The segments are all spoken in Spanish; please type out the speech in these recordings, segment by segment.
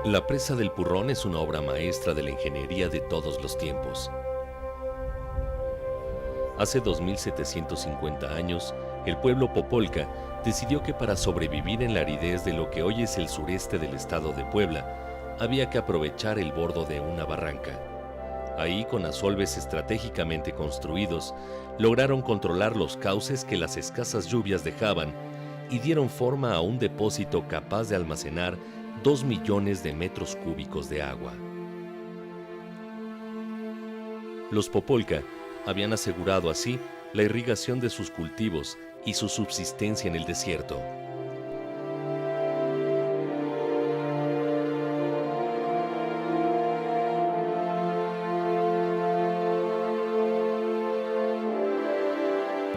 La presa del Purrón es una obra maestra de la ingeniería de todos los tiempos. Hace 2750 años, el pueblo Popolca decidió que para sobrevivir en la aridez de lo que hoy es el sureste del estado de Puebla, había que aprovechar el bordo de una barranca. Ahí, con asolves estratégicamente construidos, lograron controlar los cauces que las escasas lluvias dejaban y dieron forma a un depósito capaz de almacenar 2 millones de metros cúbicos de agua. Los Popolca habían asegurado así la irrigación de sus cultivos y su subsistencia en el desierto.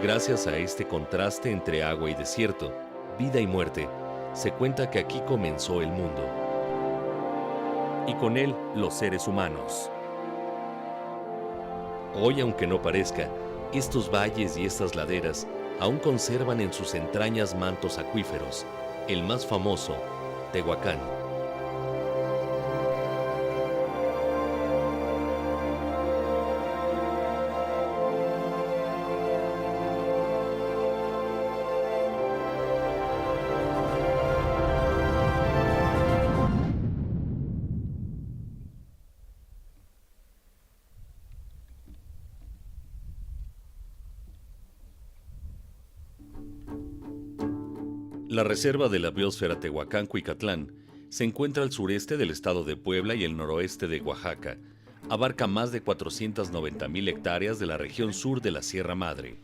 Gracias a este contraste entre agua y desierto, vida y muerte, se cuenta que aquí comenzó el mundo. Y con él, los seres humanos. Hoy, aunque no parezca, estos valles y estas laderas aún conservan en sus entrañas mantos acuíferos, el más famoso, Tehuacán. La reserva de la biosfera Tehuacán-Cuicatlán se encuentra al sureste del estado de Puebla y el noroeste de Oaxaca. Abarca más de 490,000 hectáreas de la región sur de la Sierra Madre.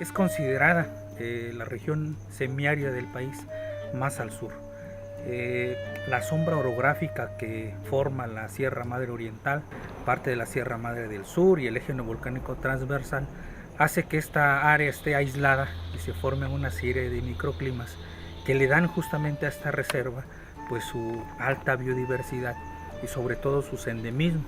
Es considerada la región semiárida del país más al sur. La sombra orográfica que forma la Sierra Madre Oriental, parte de la Sierra Madre del Sur y el eje neovolcánico transversal, hace que esta área esté aislada y se forme una serie de microclimas que le dan justamente a esta reserva pues su alta biodiversidad y sobre todo sus endemismos.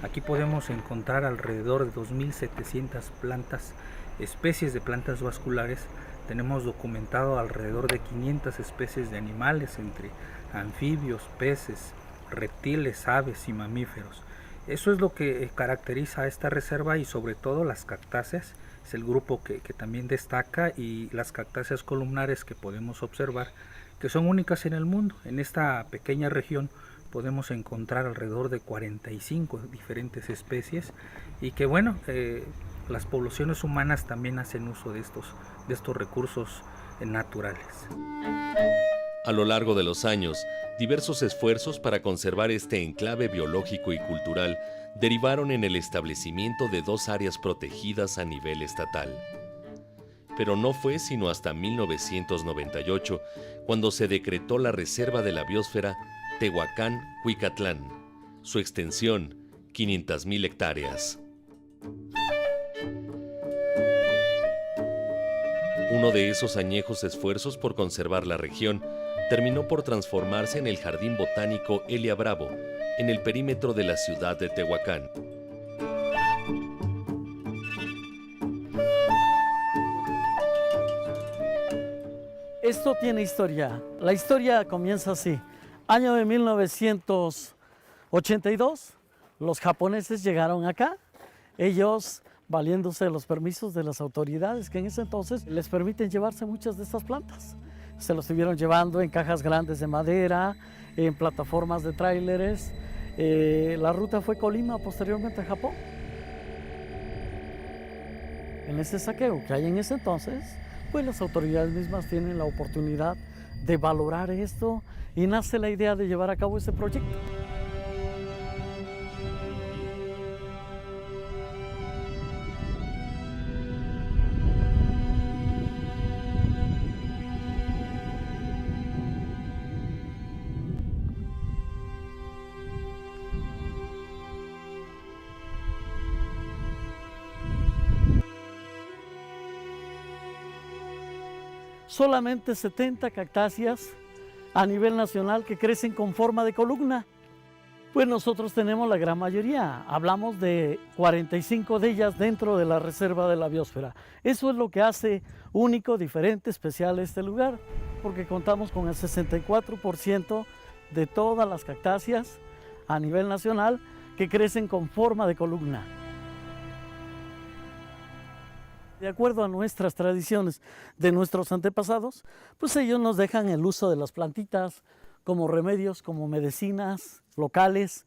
Aquí podemos encontrar alrededor de 2.700 plantas, especies de plantas vasculares. Tenemos documentado alrededor de 500 especies de animales, entre anfibios, peces, reptiles, aves y mamíferos. Eso es lo que caracteriza a esta reserva y sobre todo las cactáceas, es el grupo que también destaca, y las cactáceas columnares que podemos observar, que son únicas en el mundo. En esta pequeña región podemos encontrar alrededor de 45 diferentes especies y que bueno, las poblaciones humanas también hacen uso de estos recursos naturales. A lo largo de los años, diversos esfuerzos para conservar este enclave biológico y cultural derivaron en el establecimiento de 2 áreas protegidas a nivel estatal. Pero no fue sino hasta 1998 cuando se decretó la Reserva de la Biosfera Tehuacán-Cuicatlán, su extensión 500,000 hectáreas. Uno de esos añejos esfuerzos por conservar la región terminó por transformarse en el Jardín Botánico Elia Bravo, en el perímetro de la ciudad de Tehuacán. Esto tiene historia. La historia comienza así. Año de 1982, los japoneses llegaron acá. Ellos, valiéndose de los permisos de las autoridades que en ese entonces les permiten llevarse muchas de estas plantas. Se los estuvieron llevando en cajas grandes de madera, en plataformas de tráileres. La ruta fue Colima, posteriormente a Japón. En ese saqueo que hay en ese entonces, pues las autoridades mismas tienen la oportunidad de valorar esto y nace la idea de llevar a cabo ese proyecto. Solamente 70 cactáceas a nivel nacional que crecen con forma de columna. Pues nosotros tenemos la gran mayoría, hablamos de 45 de ellas dentro de la reserva de la biosfera. Eso es lo que hace único, diferente, especial este lugar, porque contamos con el 64% de todas las cactáceas a nivel nacional que crecen con forma de columna. De acuerdo a nuestras tradiciones de nuestros antepasados, pues ellos nos dejan el uso de las plantitas como remedios, como medicinas locales,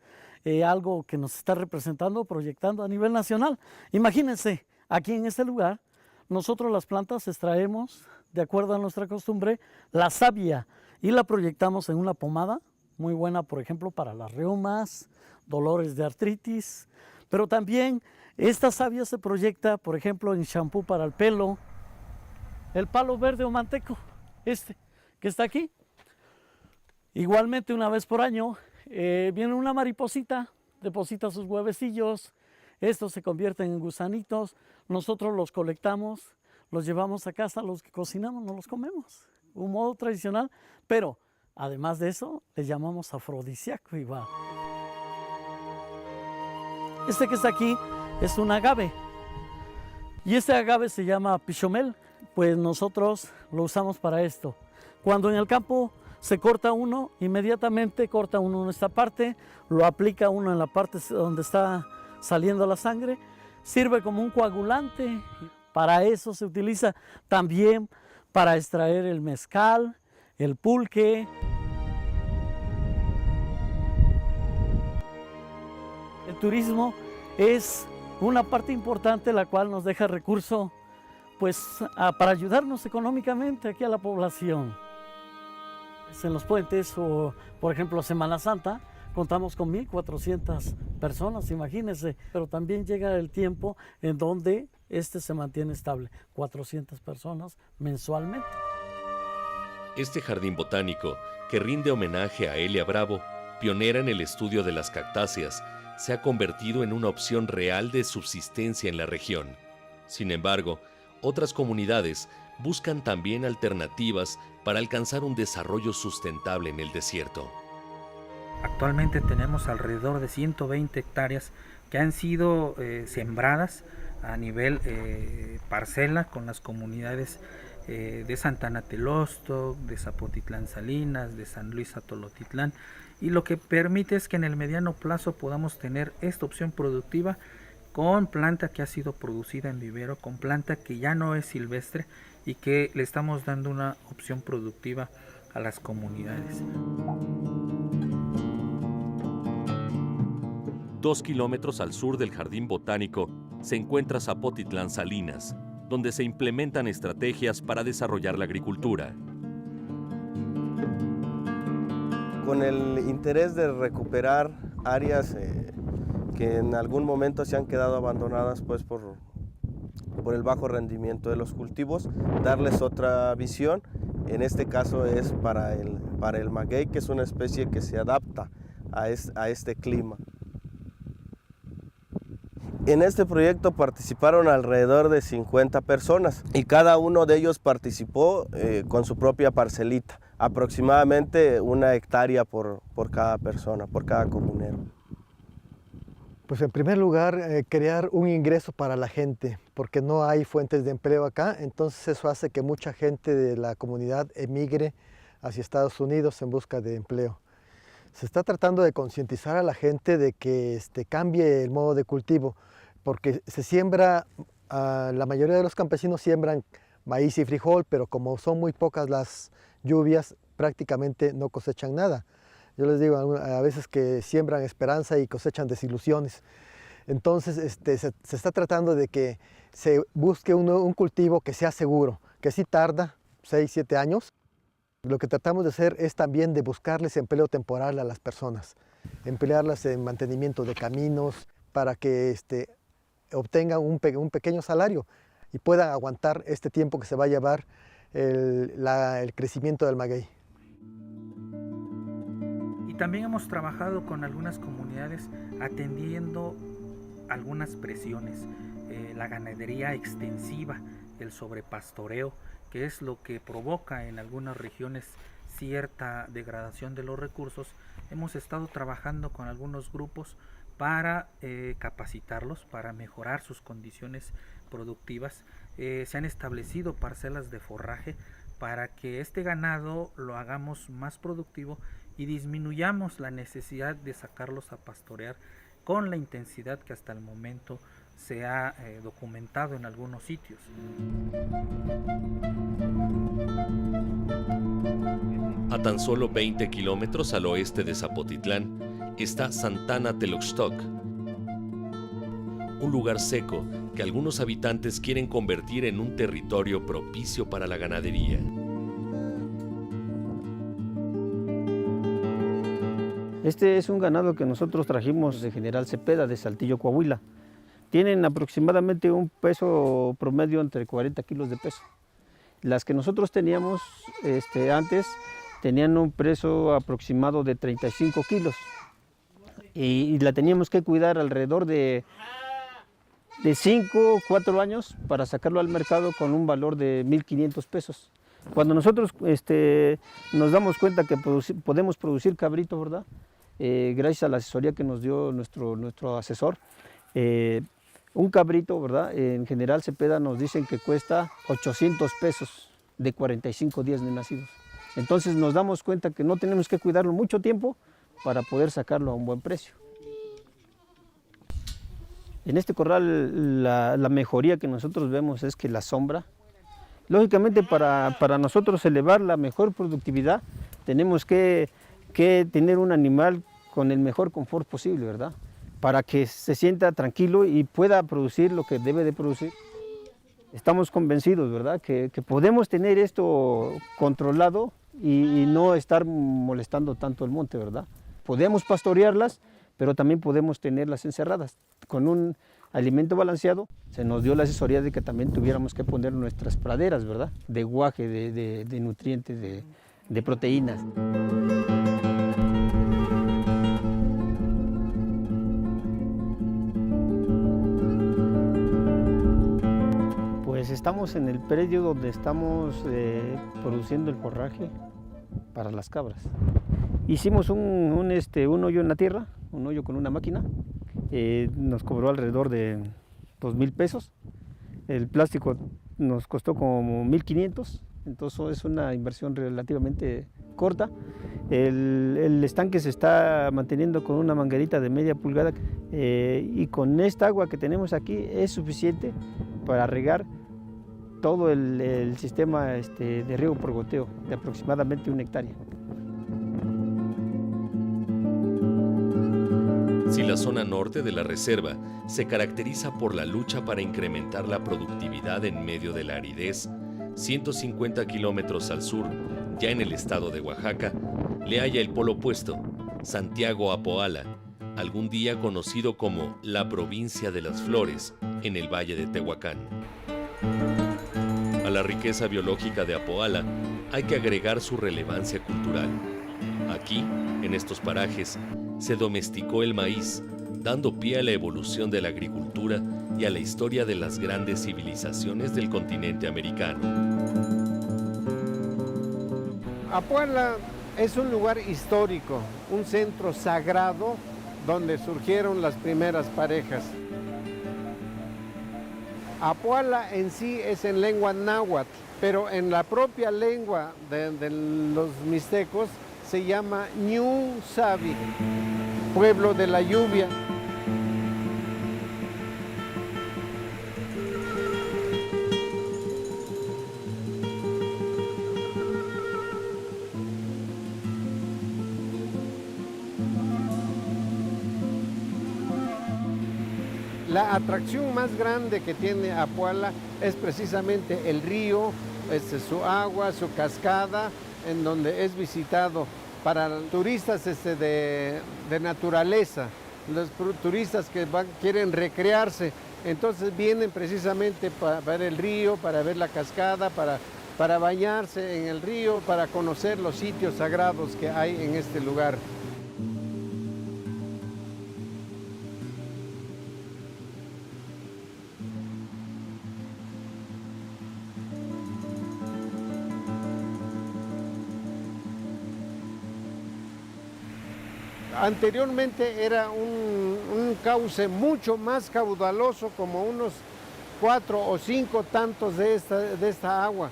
algo que nos está representando, proyectando a nivel nacional. Imagínense, aquí en este lugar, nosotros las plantas extraemos, de acuerdo a nuestra costumbre, la savia y la proyectamos en una pomada, muy buena, por ejemplo, para las reumas, dolores de artritis, pero también esta savia se proyecta, por ejemplo, en shampoo para el pelo, el palo verde o manteco, este que está aquí. Igualmente, una vez por año, viene una mariposita, deposita sus huevecillos, estos se convierten en gusanitos, nosotros los colectamos, los llevamos a casa, los que cocinamos nos los comemos, un modo tradicional, pero además de eso, le llamamos afrodisíaco igual. Este que está aquí es un agave, y este agave se llama pichomel, pues nosotros lo usamos para esto. Cuando en el campo se corta uno, inmediatamente corta uno en esta parte, lo aplica uno en la parte donde está saliendo la sangre, sirve como un coagulante. Para eso se utiliza también para extraer el mezcal, el pulque. El turismo es una parte importante la cual nos deja recurso pues, para ayudarnos económicamente aquí a la población. En los puentes o, por ejemplo, Semana Santa, contamos con 1,400 personas, imagínense, pero también llega el tiempo en donde se mantiene estable, 400 personas mensualmente. Este jardín botánico, que rinde homenaje a Elia Bravo, pionera en el estudio de las cactáceas, se ha convertido en una opción real de subsistencia en la región. Sin embargo, otras comunidades buscan también alternativas para alcanzar un desarrollo sustentable en el desierto. Actualmente tenemos alrededor de 120 hectáreas que han sido sembradas a nivel parcela con las comunidades de Santana Telosto, de Zapotitlán Salinas, de San Luis Atolotitlán, y lo que permite es que en el mediano plazo podamos tener esta opción productiva con planta que ha sido producida en vivero, con planta que ya no es silvestre y que le estamos dando una opción productiva a las comunidades. 2 kilómetros al sur del Jardín Botánico se encuentra Zapotitlán Salinas, donde se implementan estrategias para desarrollar la agricultura. Con el interés de recuperar áreas que en algún momento se han quedado abandonadas pues, por el bajo rendimiento de los cultivos, darles otra visión. En este caso es para el maguey, que es una especie que se adapta a este clima. En este proyecto participaron alrededor de 50 personas y cada uno de ellos participó con su propia parcelita, aproximadamente 1 hectárea por cada persona, por cada comunero. Pues en primer lugar, crear un ingreso para la gente, porque no hay fuentes de empleo acá, entonces eso hace que mucha gente de la comunidad emigre hacia Estados Unidos en busca de empleo. Se está tratando de concientizar a la gente de que cambie el modo de cultivo, porque se siembra, la mayoría de los campesinos siembran maíz y frijol, pero como son muy pocas las lluvias, prácticamente no cosechan nada. Yo les digo a veces que siembran esperanza y cosechan desilusiones. Entonces se está tratando de que se busque un cultivo que sea seguro, que sí tarda 6, 7 años. Lo que tratamos de hacer es también de buscarles empleo temporal a las personas, emplearlas en mantenimiento de caminos para que obtengan un pequeño salario y puedan aguantar este tiempo que se va a llevar el crecimiento del maguey. Y también hemos trabajado con algunas comunidades atendiendo algunas presiones, la ganadería extensiva, el sobrepastoreo, que es lo que provoca en algunas regiones cierta degradación de los recursos, hemos estado trabajando con algunos grupos para capacitarlos, para mejorar sus condiciones productivas. Se han establecido parcelas de forraje para que este ganado lo hagamos más productivo y disminuyamos la necesidad de sacarlos a pastorear con la intensidad que hasta el momento se ha documentado en algunos sitios. A tan solo 20 kilómetros al oeste de Zapotitlán está Santana Teloxtoc, un lugar seco que algunos habitantes quieren convertir en un territorio propicio para la ganadería. Este es un ganado que nosotros trajimos de General Cepeda, de Saltillo, Coahuila. Tienen aproximadamente un peso promedio entre 40 kilos de peso. Las que nosotros teníamos antes tenían un peso aproximado de 35 kilos y la teníamos que cuidar alrededor de 5 o 4 años para sacarlo al mercado con un valor de 1,500 pesos. Cuando nosotros nos damos cuenta que podemos producir cabrito, ¿verdad? Gracias a la asesoría que nos dio nuestro asesor, un cabrito, ¿verdad? En General Cepeda nos dicen que cuesta 800 pesos de 45 días de nacidos. Entonces nos damos cuenta que no tenemos que cuidarlo mucho tiempo para poder sacarlo a un buen precio. En este corral la mejoría que nosotros vemos es que la sombra, lógicamente para nosotros elevar la mejor productividad tenemos que tener un animal con el mejor confort posible, ¿verdad? Para que se sienta tranquilo y pueda producir lo que debe de producir. Estamos convencidos, ¿verdad?, que podemos tener esto controlado y no estar molestando tanto el monte, ¿verdad? Podemos pastorearlas, pero también podemos tenerlas encerradas. Con un alimento balanceado, se nos dio la asesoría de que también tuviéramos que poner nuestras praderas, ¿verdad?, de guaje, de nutrientes, de proteínas. Pues estamos en el predio donde estamos produciendo el forraje para las cabras. Hicimos un hoyo en la tierra, un hoyo con una máquina. Nos cobró alrededor de 2,000 pesos. El plástico nos costó como 1,500, entonces es una inversión relativamente corta. El estanque se está manteniendo con una manguerita de media pulgada y con esta agua que tenemos aquí es suficiente para regar todo el sistema de riego por goteo de aproximadamente 1 hectárea. Si la zona norte de la reserva se caracteriza por la lucha para incrementar la productividad en medio de la aridez, 150 kilómetros al sur, ya en el estado de Oaxaca, le halla el polo opuesto, Santiago Apoala, algún día conocido como la provincia de las flores, en el valle de Tehuacán. A la riqueza biológica de Apoala hay que agregar su relevancia cultural. Aquí, en estos parajes, se domesticó el maíz, dando pie a la evolución de la agricultura y a la historia de las grandes civilizaciones del continente americano. Apoala es un lugar histórico, un centro sagrado donde surgieron las primeras parejas. Apoala en sí es en lengua náhuatl, pero en la propia lengua de los mixtecos se llama Ñu Sabi, pueblo de la lluvia. La atracción más grande que tiene Apoala es precisamente el río, su agua, su cascada, en donde es visitado para turistas de naturaleza, los turistas que quieren recrearse. Entonces vienen precisamente para ver el río, para ver la cascada, para bañarse en el río, para conocer los sitios sagrados que hay en este lugar. Anteriormente era un cauce mucho más caudaloso, como unos 4 o 5 tantos de esta agua,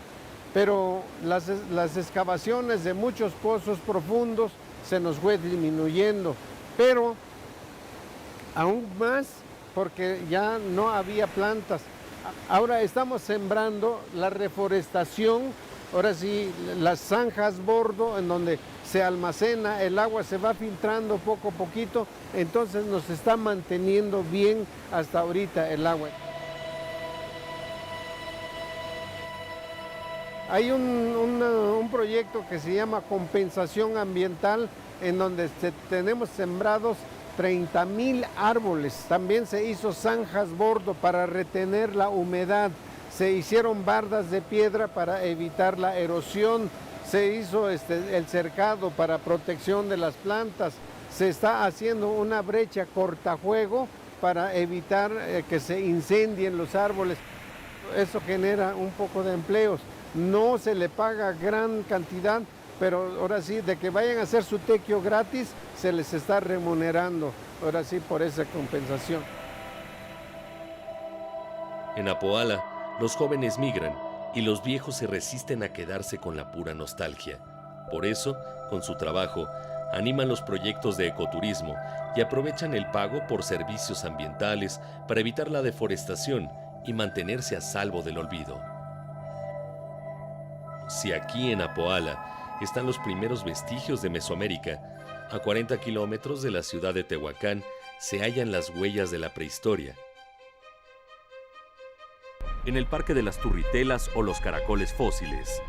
pero las excavaciones de muchos pozos profundos se nos fue disminuyendo, pero aún más porque ya no había plantas. Ahora estamos sembrando la reforestación, ahora sí, las zanjas bordo en donde se almacena, el agua se va filtrando poco a poquito, entonces nos está manteniendo bien hasta ahorita el agua. Hay un proyecto que se llama compensación ambiental, en donde tenemos sembrados 30,000 árboles. También se hizo zanjas bordo para retener la humedad. Se hicieron bardas de piedra para evitar la erosión. Se hizo el cercado para protección de las plantas. Se está haciendo una brecha cortafuego para evitar que se incendien los árboles. Eso genera un poco de empleos. No se le paga gran cantidad, pero ahora sí, de que vayan a hacer su tequio gratis, se les está remunerando, ahora sí, por esa compensación. En Apoala, los jóvenes migran y los viejos se resisten a quedarse con la pura nostalgia. Por eso, con su trabajo, animan los proyectos de ecoturismo y aprovechan el pago por servicios ambientales para evitar la deforestación y mantenerse a salvo del olvido. Si aquí en Apoala están los primeros vestigios de Mesoamérica, a 40 kilómetros de la ciudad de Tehuacán se hallan las huellas de la prehistoria. En el Parque de las Turritelas o los Caracoles Fósiles.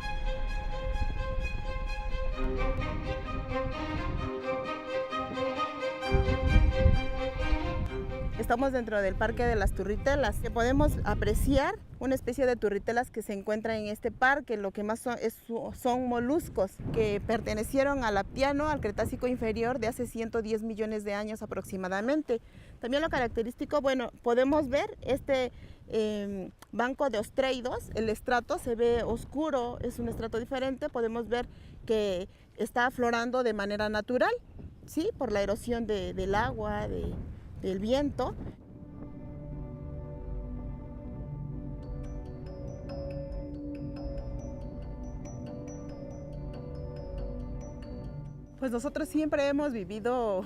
Estamos dentro del Parque de las Turritelas, que podemos apreciar una especie de turritelas que se encuentra en este parque. Lo que más son moluscos que pertenecieron al Aptiano, al Cretácico inferior de hace 110 millones de años aproximadamente. También lo característico, bueno, podemos ver este banco de ostreidos. El estrato se ve oscuro, es un estrato diferente. Podemos ver que está aflorando de manera natural, ¿sí? Por la erosión del agua, del viento. Pues nosotros siempre hemos vivido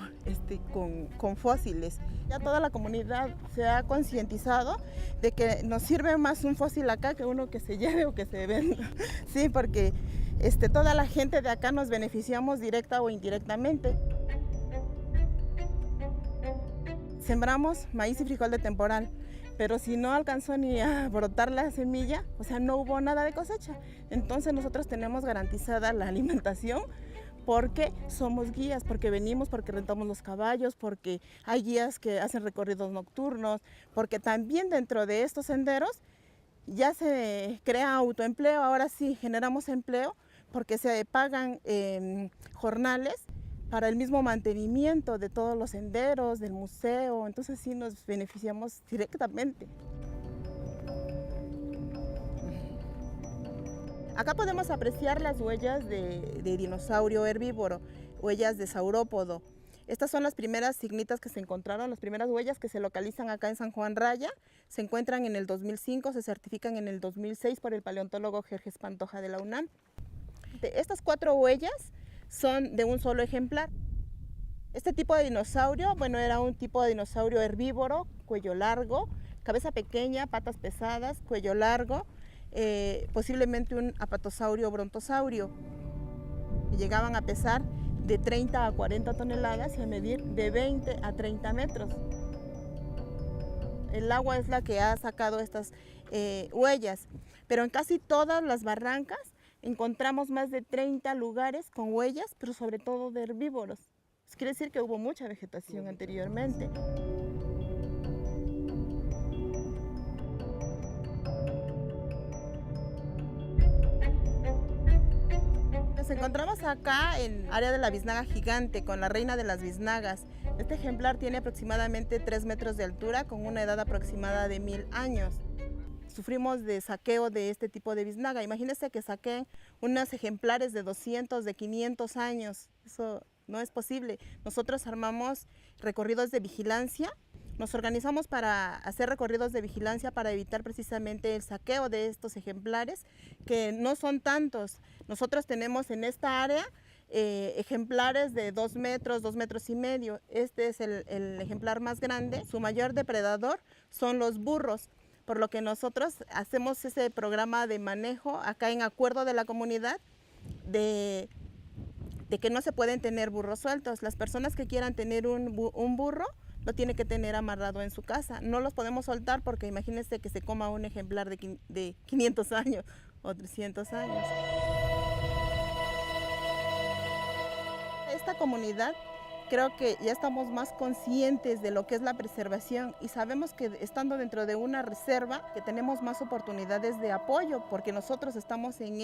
con fósiles. Ya toda la comunidad se ha concientizado de que nos sirve más un fósil acá que uno que se lleve o que se venda. Sí, porque toda la gente de acá nos beneficiamos directa o indirectamente. Sembramos maíz y frijol de temporal, pero si no alcanzó ni a brotar la semilla, o sea, no hubo nada de cosecha. Entonces nosotros tenemos garantizada la alimentación porque somos guías, porque venimos, porque rentamos los caballos, porque hay guías que hacen recorridos nocturnos, porque también dentro de estos senderos ya se crea autoempleo. Ahora sí generamos empleo porque se pagan jornales para el mismo mantenimiento de todos los senderos, del museo. Entonces sí nos beneficiamos directamente. Acá podemos apreciar las huellas de dinosaurio herbívoro, huellas de saurópodo. Estas son las primeras signitas que se encontraron, las primeras huellas que se localizan acá en San Juan Raya. Se encuentran en el 2005, se certifican en el 2006 por el paleontólogo Jerjes Pantoja de la UNAM. Estas 4 huellas son de un solo ejemplar. Este tipo de dinosaurio, bueno, era un tipo de dinosaurio herbívoro, cuello largo, cabeza pequeña, patas pesadas, cuello largo, posiblemente un apatosaurio o brontosaurio. Llegaban a pesar de 30 a 40 toneladas y a medir de 20 a 30 metros. El agua es la que ha sacado estas huellas, pero en casi todas las barrancas encontramos más de 30 lugares con huellas, pero sobre todo de herbívoros. Eso quiere decir que hubo mucha vegetación anteriormente. Nos encontramos acá en área de la biznaga gigante, con la reina de las biznagas. Este ejemplar tiene aproximadamente 3 metros de altura, con una edad aproximada de 1000 años. Sufrimos de saqueo de este tipo de biznaga. Imagínense que saquen unos ejemplares de 200, de 500 años. Eso no es posible. Nosotros armamos recorridos de vigilancia, nos organizamos para hacer recorridos de vigilancia para evitar precisamente el saqueo de estos ejemplares, que no son tantos. Nosotros tenemos en esta área ejemplares de 2 metros, 2 metros y medio. Este es el ejemplar más grande. Su mayor depredador son los burros, por lo que nosotros hacemos ese programa de manejo acá en acuerdo de la comunidad de que no se pueden tener burros sueltos. Las personas que quieran tener un burro lo tiene que tener amarrado en su casa. No los podemos soltar porque imagínense que se coma un ejemplar de 500 años o 300 años. Esta comunidad creo que ya estamos más conscientes de lo que es la preservación y sabemos que estando dentro de una reserva que tenemos más oportunidades de apoyo porque nosotros estamos en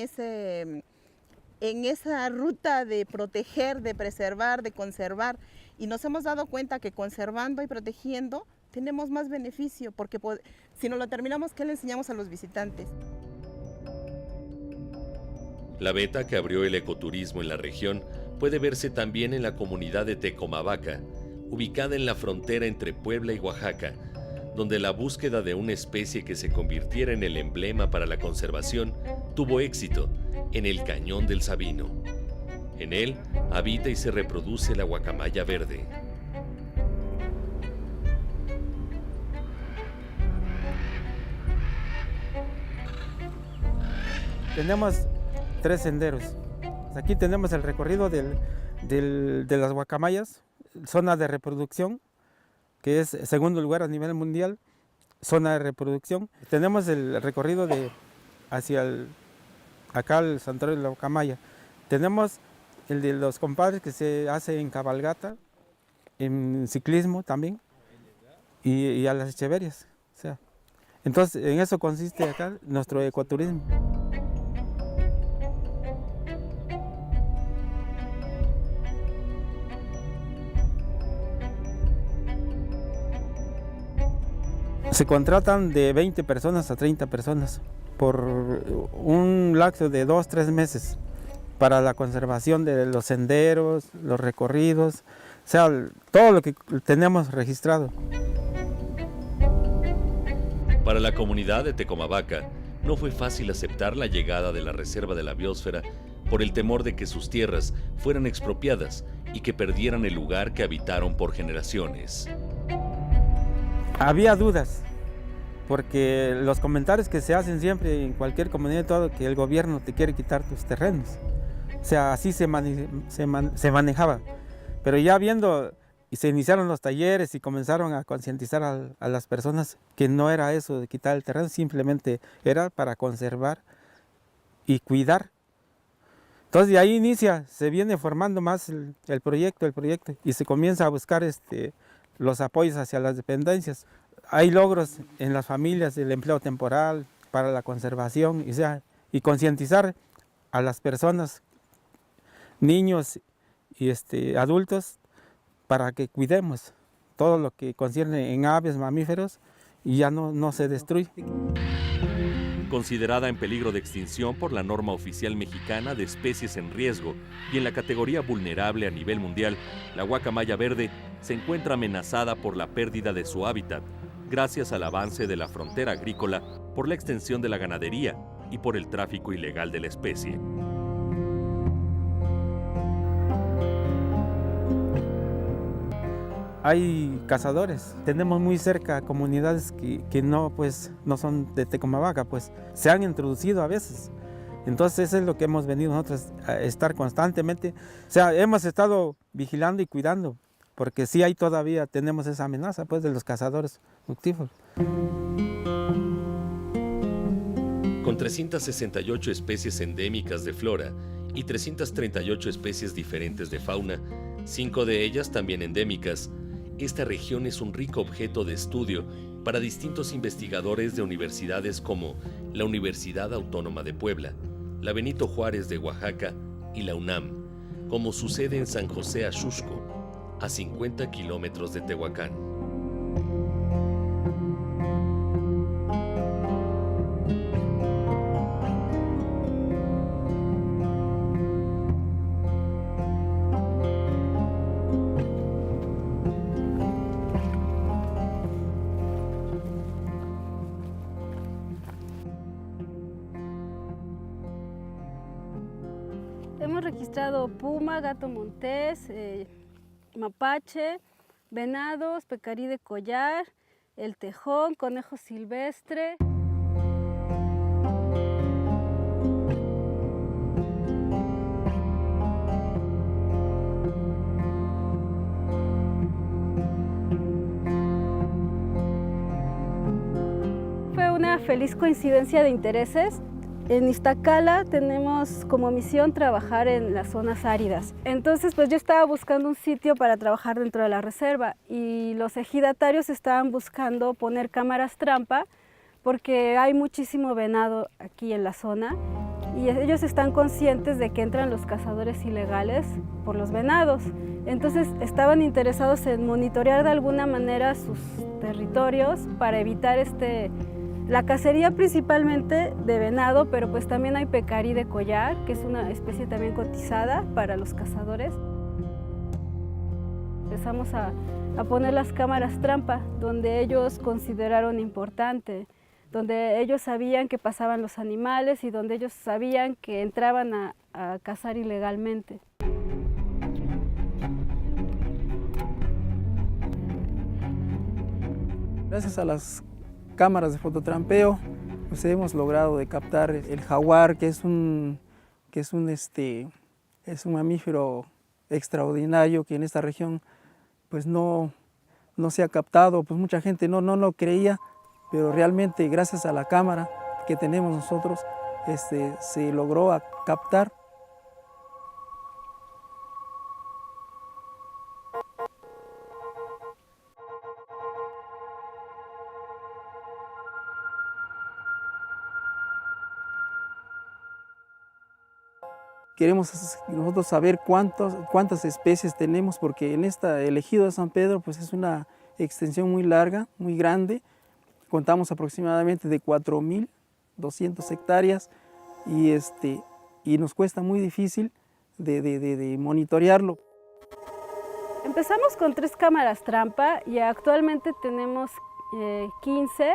esa ruta de proteger, de preservar, de conservar y nos hemos dado cuenta que conservando y protegiendo tenemos más beneficio porque si no lo terminamos, ¿qué le enseñamos a los visitantes? La veta que abrió el ecoturismo en la región puede verse también en la comunidad de Tecomavaca, ubicada en la frontera entre Puebla y Oaxaca, donde la búsqueda de una especie que se convirtiera en el emblema para la conservación tuvo éxito en el Cañón del Sabino. En él habita y se reproduce la guacamaya verde. Tenemos 3 senderos. Aquí tenemos el recorrido de las guacamayas, zona de reproducción, que es segundo lugar a nivel mundial, zona de reproducción. Tenemos el recorrido acá al santuario de la guacamaya. Tenemos el de los compadres que se hace en cabalgata, en ciclismo también, y a las Echeverias. O sea, entonces, en eso consiste acá nuestro ecoturismo. Se contratan de 20 personas a 30 personas por un lapso de 2-3 meses para la conservación de los senderos, los recorridos, o sea, todo lo que tenemos registrado. Para la comunidad de Tecomavaca, no fue fácil aceptar la llegada de la Reserva de la Biosfera por el temor de que sus tierras fueran expropiadas y que perdieran el lugar que habitaron por generaciones. Había dudas, porque los comentarios que se hacen siempre en cualquier comunidad, todo, que el gobierno te quiere quitar tus terrenos. O sea, así se manejaba. Pero ya viendo, y se iniciaron los talleres y comenzaron a concientizar a las personas que no era eso de quitar el terreno, simplemente era para conservar y cuidar. Entonces de ahí se viene formando más el proyecto, y se comienza a buscar los apoyos hacia las dependencias. Hay logros en las familias del empleo temporal para la conservación y concientizar a las personas, niños y adultos, para que cuidemos todo lo que concierne en aves, mamíferos, y ya no se destruye. Considerada en peligro de extinción por la norma oficial mexicana de especies en riesgo y en la categoría vulnerable a nivel mundial, la guacamaya verde se encuentra amenazada por la pérdida de su hábitat, gracias al avance de la frontera agrícola, por la extensión de la ganadería y por el tráfico ilegal de la especie. Hay cazadores, tenemos muy cerca comunidades que no son de Tecomavaca, pues se han introducido a veces. Entonces eso es lo que hemos venido nosotros a estar constantemente. O sea, hemos estado vigilando y cuidando, porque sí tenemos esa amenaza pues de los cazadores noctíferos. Con 368 especies endémicas de flora y 338 especies diferentes de fauna, 5 de ellas también endémicas, esta región es un rico objeto de estudio para distintos investigadores de universidades como la Universidad Autónoma de Puebla, la Benito Juárez de Oaxaca y la UNAM, como sucede en San José Axuxco, a 50 kilómetros de Tehuacán. Hemos registrado puma, gato montés, mapache, venados, pecarí de collar, el tejón, conejo silvestre. Fue una feliz coincidencia de intereses. En Iztacala tenemos como misión trabajar en las zonas áridas. Entonces, pues yo estaba buscando un sitio para trabajar dentro de la reserva y los ejidatarios estaban buscando poner cámaras trampa porque hay muchísimo venado aquí en la zona y ellos están conscientes de que entran los cazadores ilegales por los venados. Entonces, estaban interesados en monitorear de alguna manera sus territorios para evitar la cacería principalmente de venado, pero pues también hay pecarí de collar, que es una especie también cotizada para los cazadores. Empezamos a poner las cámaras trampa, donde ellos consideraron importante, donde ellos sabían que pasaban los animales y donde ellos sabían que entraban a cazar ilegalmente. Gracias a las cámaras de fototrampeo, pues hemos logrado de captar el jaguar, que es un mamífero extraordinario que en esta región pues no se ha captado, pues mucha gente no lo creía, pero realmente gracias a la cámara que tenemos nosotros se logró captar. Queremos nosotros saber cuántas especies tenemos, porque en el ejido de San Pedro pues es una extensión muy larga, muy grande. Contamos aproximadamente de 4.200 hectáreas y nos cuesta muy difícil de monitorearlo. Empezamos con 3 cámaras trampa y actualmente tenemos 15.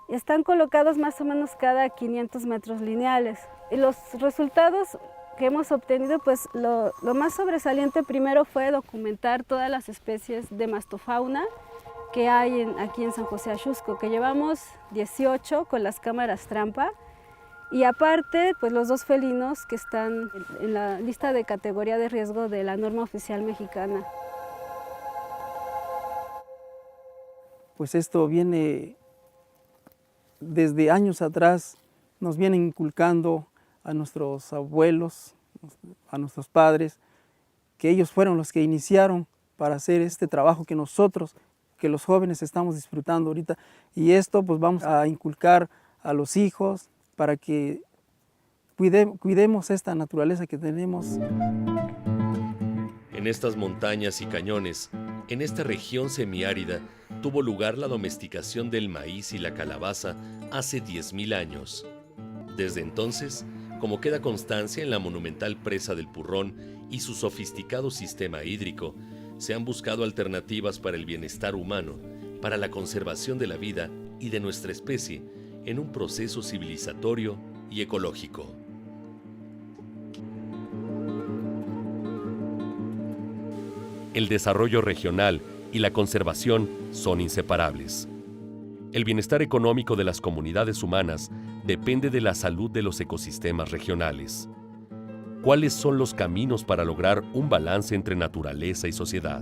Están colocados más o menos cada 500 metros lineales. Y los resultados que hemos obtenido, pues lo más sobresaliente primero fue documentar todas las especies de mastofauna que hay aquí en San José Axusco, que llevamos 18 con las cámaras trampa. Y aparte, pues los 2 felinos que están en la lista de categoría de riesgo de la norma oficial mexicana. Pues esto viene desde años atrás, nos vienen inculcando a nuestros abuelos, a nuestros padres, que ellos fueron los que iniciaron para hacer este trabajo que nosotros, que los jóvenes estamos disfrutando ahorita. Y esto pues vamos a inculcar a los hijos para que cuidemos esta naturaleza que tenemos. En estas montañas y cañones, en esta región semiárida, tuvo lugar la domesticación del maíz y la calabaza hace 10.000 años. Desde entonces, como queda constancia en la monumental presa del Purrón y su sofisticado sistema hídrico, se han buscado alternativas para el bienestar humano, para la conservación de la vida y de nuestra especie, en un proceso civilizatorio y ecológico. El desarrollo regional y la conservación son inseparables. El bienestar económico de las comunidades humanas depende de la salud de los ecosistemas regionales. ¿Cuáles son los caminos para lograr un balance entre naturaleza y sociedad?